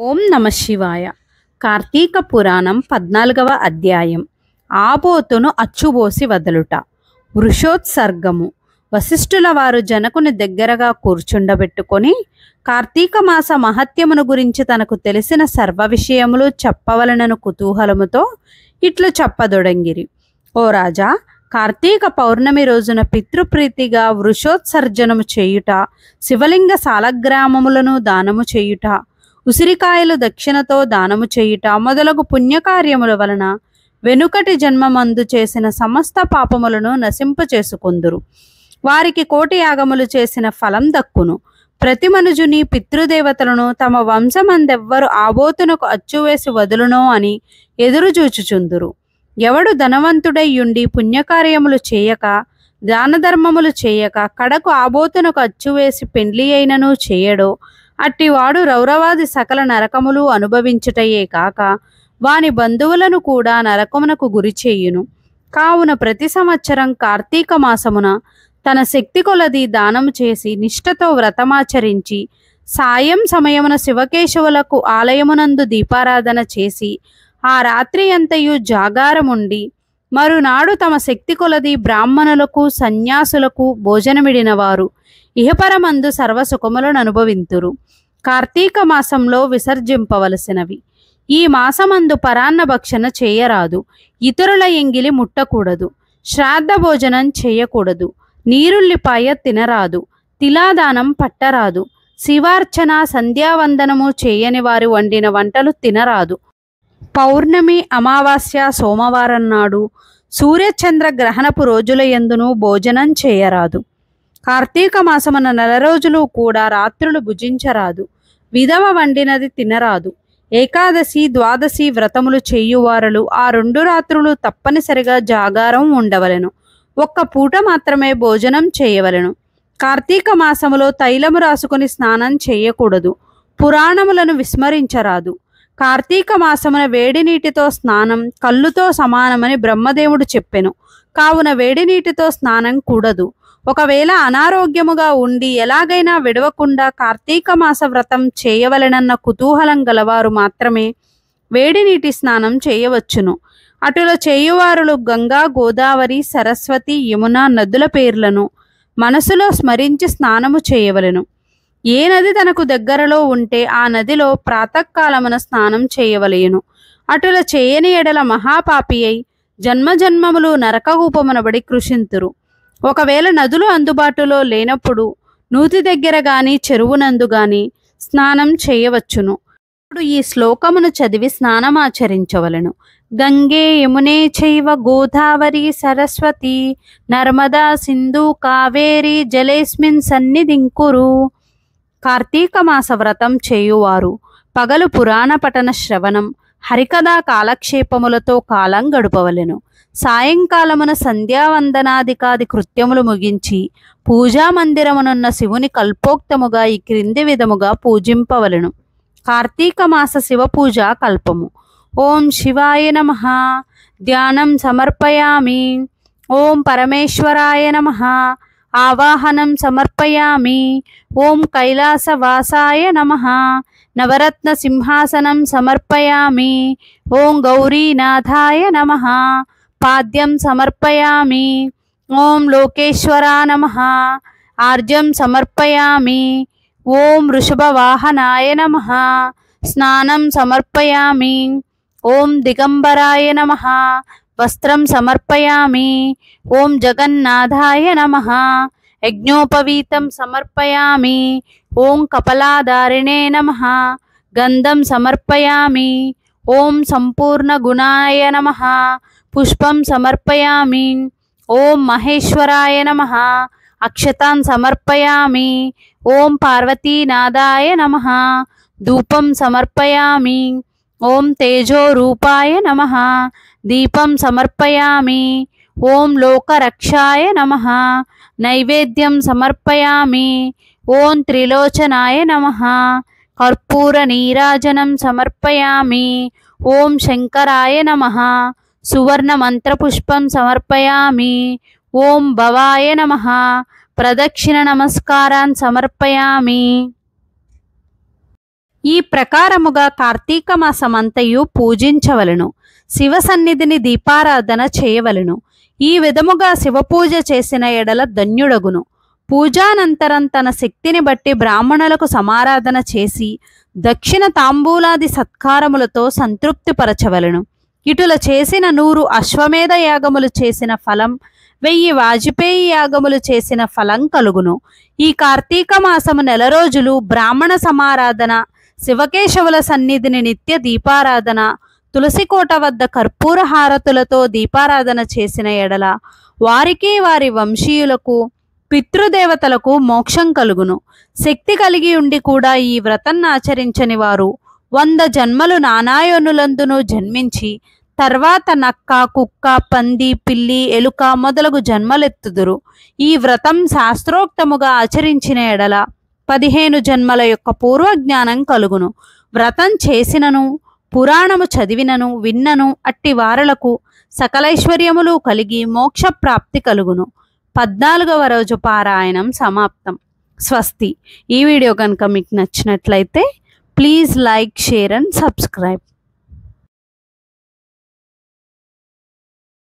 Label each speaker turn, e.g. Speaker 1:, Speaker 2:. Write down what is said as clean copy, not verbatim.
Speaker 1: ఓం నమ శివాయ. కార్తీక పురాణం 14వ అధ్యాయం. ఆబోతును అచ్చుబోసి వదలుట. వృషోత్సర్గము. వశిష్ఠుల వారు జనకుని దగ్గరగా కూర్చుండబెట్టుకొని కార్తీక మాస మహత్యమును గురించి తనకు తెలిసిన సర్వ విషయములు చెప్పవలనను కుతూహలముతో ఇట్లు చెప్పదొడంగిరి. ఓ రాజా, కార్తీక పౌర్ణమి రోజున పితృప్రీతిగా వృషోత్సర్జనము చేయుట, శివలింగ సాలగ్రామములను దానము చేయుట, ఉసిరికాయలు దక్షిణతో దానము చేయుట మొదలగు పుణ్యకార్యముల వలన వెనుకటి జన్మమందు చేసిన సమస్త పాపములను నశింపచేసుకొందురు. వారికి కోటి యాగములు చేసిన ఫలం దక్కును. ప్రతి మనుజుని పితృదేవతలను తమ వంశమందెవ్వరు ఆబోతునకు అచ్చువేసి వదులునో అని ఎదురుచూచుచుందురు. ఎవడు ధనవంతుడయ్యుండి పుణ్యకార్యములు చేయక దానధర్మములు చేయక కడకు ఆబోతునకు అచ్చువేసి పెండ్లి అయినను చేయడో అట్టివాడు రౌరవాది సకల నరకములు అనుభవించుటయే కాక వాని బంధువులను కూడా నరకమునకు గురి చేయును. కావున ప్రతి సంవత్సరం కార్తీక మాసమున తన శక్తి కొలది దానము చేసి నిష్ఠతో వ్రతమాచరించి సాయం సమయమున శివకేశవులకు ఆలయమునందు దీపారాధన చేసి ఆ రాత్రి అంతయు జాగారముండి మరునాడు తమ శక్తి కొలది బ్రాహ్మణులకు సన్యాసులకు భోజనమిడిన వారు ఇహపరమందు సర్వసుఖములను అనుభవింతురు. కార్తీక మాసంలో విసర్జింపవలసినవి. ఈ మాసమందు పరాన్న భక్షణ చేయరాదు. ఇతరుల ఎంగిలి ముట్టకూడదు. శ్రాద్ధ భోజనం చేయకూడదు. నీరుల్లిపాయ తినరాదు. తిలాదానం పట్టరాదు. శివార్చన సంధ్యావందనము చేయని వారు వండిన వంటలు తినరాదు. పౌర్ణమి, అమావాస్య, సోమవారం నాడు సూర్యచంద్ర గ్రహణపు రోజుల యందును భోజనం చేయరాదు. కార్తీక మాసమున 4 రోజులు కూడా రాత్రులు భుజించరాదు. విధవ వండినది తినరాదు. ఏకాదశి, ద్వాదశి వ్రతములు చేయువారలు ఆ 2 రాత్రులు తప్పనిసరిగా జాగారం ఉండవలెను. ఒక్క పూట మాత్రమే భోజనం చేయవలెను. కార్తీక మాసములో తైలము రాసుకుని స్నానం చేయకూడదు. పురాణములను విస్మరించరాదు. కార్తీక మాసమున వేడి నీటితో స్నానం కళ్ళుతో సమానమని బ్రహ్మదేవుడు చెప్పెను. కావున వేడి నీటితో స్నానం కూడదు. ఒకవేళ అనారోగ్యముగా ఉండి ఎలాగైనా విడవకుండా కార్తీక మాస వ్రతం చేయవలెనన్న కుతూహలం గలవారు మాత్రమే వేడి నీటి స్నానం చేయవచ్చును. అటులో చేయువారులు గంగా, గోదావరి, సరస్వతి, యమున నదుల పేర్లను మనసులో స్మరించి స్నానము చేయవలెను. ఏ నది తనకు దగ్గరలో ఉంటే ఆ నదిలో ప్రాతకాలమున స్నానం చేయవలెను. అటుల చేయని ఎడల మహాపాపి అయి జన్మజన్మములు నరకగూపమునబడి కృషింతురు. ఒకవేళ నదులు అందుబాటులో లేనప్పుడు నూతి దగ్గర గాని చెరువునందు గాని స్నానం చేయవచ్చును. ఇప్పుడు ఈ శ్లోకమును చదివి స్నానమాచరించవలను. గంగే యమునే చైవ గోదావరి సరస్వతి నర్మదా సింధు కావేరి జలేస్మిన్ సన్నిధింకురు. కార్తీక మాస వ్రతం చేయువారు పగలు పురాణ పఠన శ్రవణం, హరికథా కాలక్షేపములతో కాలం గడుపవలెను. సాయంకాలమున సంధ్యావందనాదికాది కృత్యములు ముగించి పూజా మందిరమునున్న శివుని కల్పోక్తముగా ఈ క్రింది విధముగా పూజింపవలెను. కార్తీక మాస శివ పూజ కల్పము. ఓం శివాయ నమః. ధ్యానం సమర్పయామి. ఓం పరమేశ్వరాయ నమః. ఆవాహనం సమర్పయామి. ఓం కైలాసవాసాయ నమః. నవరత్న సింహాసనం సమర్పయామి. ఓం గౌరీనాథాయ నమః. పాద్యం సమర్పయామి. ఓం లోకేశ్వరా నమః. ఆర్జం సమర్పయామి. ఓం వృషభవాహనాయ నమః. స్నానం సమర్పయామి. ఓం దిగంబరాయ నమః. వస్త్రం సమర్పయామి. ఓం జగన్నాథాయ నమః. యజ్ఞోపవీతం సమర్పయామి. ఓం కపలాధారిణే నమః. గంధం సమర్పయామి. ఓం సంపూర్ణ గుణాయ నమః. పుష్పం సమర్పయామి. ఓం మహేశ్వరాయ నమః. అక్షతాన్ సమర్పయామి. ఓం పార్వతీనాథాయ నమః. ధూపం సమర్పయామి. ఓం తేజోరూపాయ నమః. దీపం సమర్పయామి. ఓం లోకరక్షాయ నమః. నైవేద్యం సమర్పయామి. ఓం త్రిలోచనాయ నమః. కర్పూర నీరాజనం సమర్పయామి. ఓం శంకరాయ నమః. సువర్ణ మంత్రపుష్పం సమర్పయామి. ఓం భవాయ నమః. ప్రదక్షిణ నమస్కారాన్ సమర్పయామి. ఈ ప్రకారముగా కార్తీక మాసమంతయు పూజించవలను. శివ సన్నిధిని దీపారాధన చేయవలను. ఈ విధముగా శివపూజ చేసిన ఎడల ధన్యుడగును. పూజానంతరం తన శక్తిని బట్టి బ్రాహ్మణులకు సమారాధన చేసి దక్షిణ తాంబూలాది సత్కారములతో సంతృప్తిపరచవలను. ఇటుల చేసిన 100 అశ్వమేధ యాగములు చేసిన ఫలం, 1000 వాజపేయి యాగములు చేసిన ఫలం కలుగును. ఈ కార్తీక మాసము 1 రోజులు బ్రాహ్మణ సమారాధన, శివకేశవుల సన్నిధిని నిత్య దీపారాధన, తులసికోట వద్ద కర్పూర హారతులతో దీపారాధన చేసిన ఎడల వారికి వారి వంశీయులకు పితృదేవతలకు మోక్షం కలుగును. శక్తి కలిగి ఉండి కూడా ఈ వ్రతం ఆచరించని వారు 100 జన్మలు నానాయోనులందును జన్మించి తర్వాత నక్క, కుక్క, పంది, పిల్లి, ఎలుక మొదలగు జన్మలెత్తుదురు. ఈ వ్రతం శాస్త్రోక్తముగా ఆచరించిన ఎడల 15 జన్మల యొక్క పూర్వజ్ఞానం కలుగును. వ్రతం చేసినను, పురాణము చదివినను, విన్నను అట్టి వారలకు సకలైశ్వర్యములు కలిగి మోక్ష ప్రాప్తి కలుగును. 14వ రోజు పారాయణం సమాప్తం. స్వస్తి. ఈ వీడియో కనుక మీకు నచ్చినట్లయితే please like, share and subscribe.